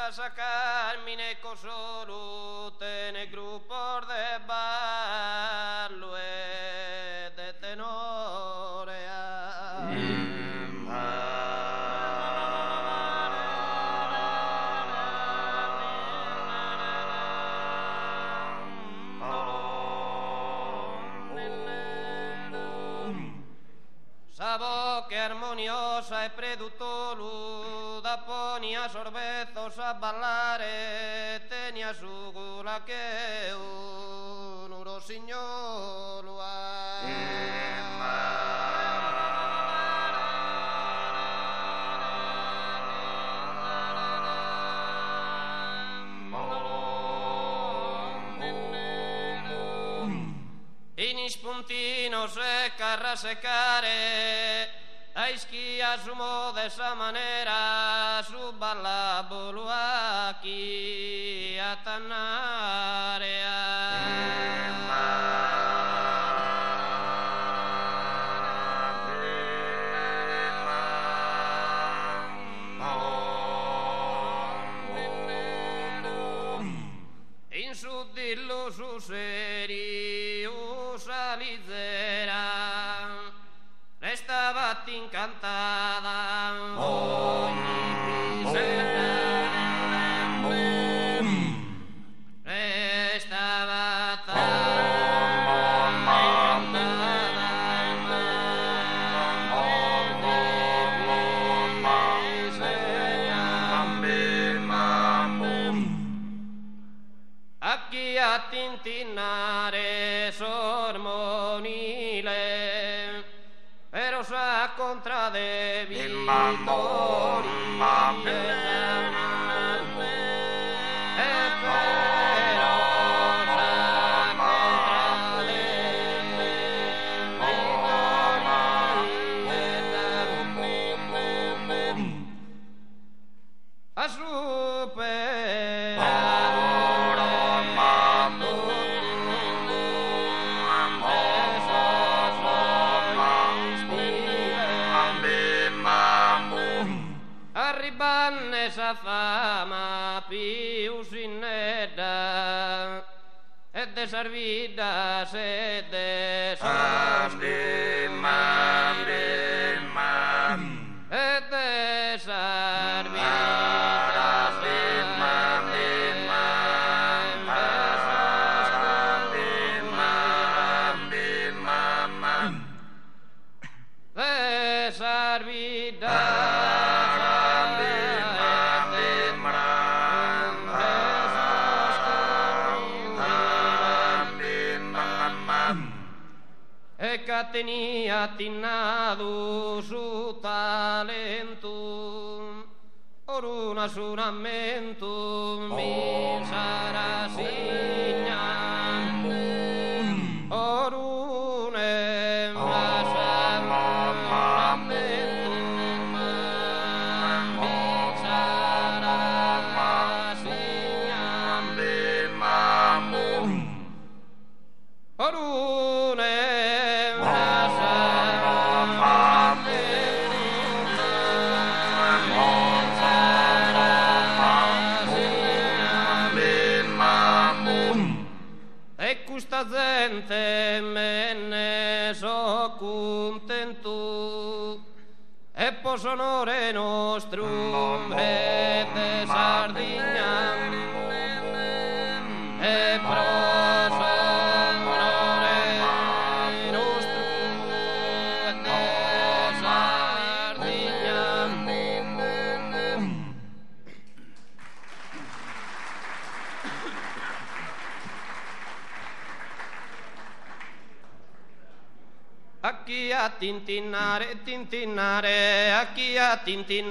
casa Carmine cosolute nel gruppo de ballo e de tenore sa voce armoniosa e predutolu da ponia sorbezos a ballare tenia su gula che un rosignolo in spuntino se carra secare a ischia sumo de esa manera su balla boluaki a tanare in su dillo su seri usalizzera restava incantada ogni restava a chi a tintinnare sormonile però sa contra de vittori e però sa contra de vittori a superare arribanne sa fama più sinnedda e de servida se de sostima e de servida de servida e che tenia attinnato su talento or un assuramento mi sarà signando or un assuramento mi sarà signando or un e questa gente me ne so contento e posso onore nostro re de Sardegna e posso onore nostro de Sardegna. A chi a tintinnare, a chi a tintinnare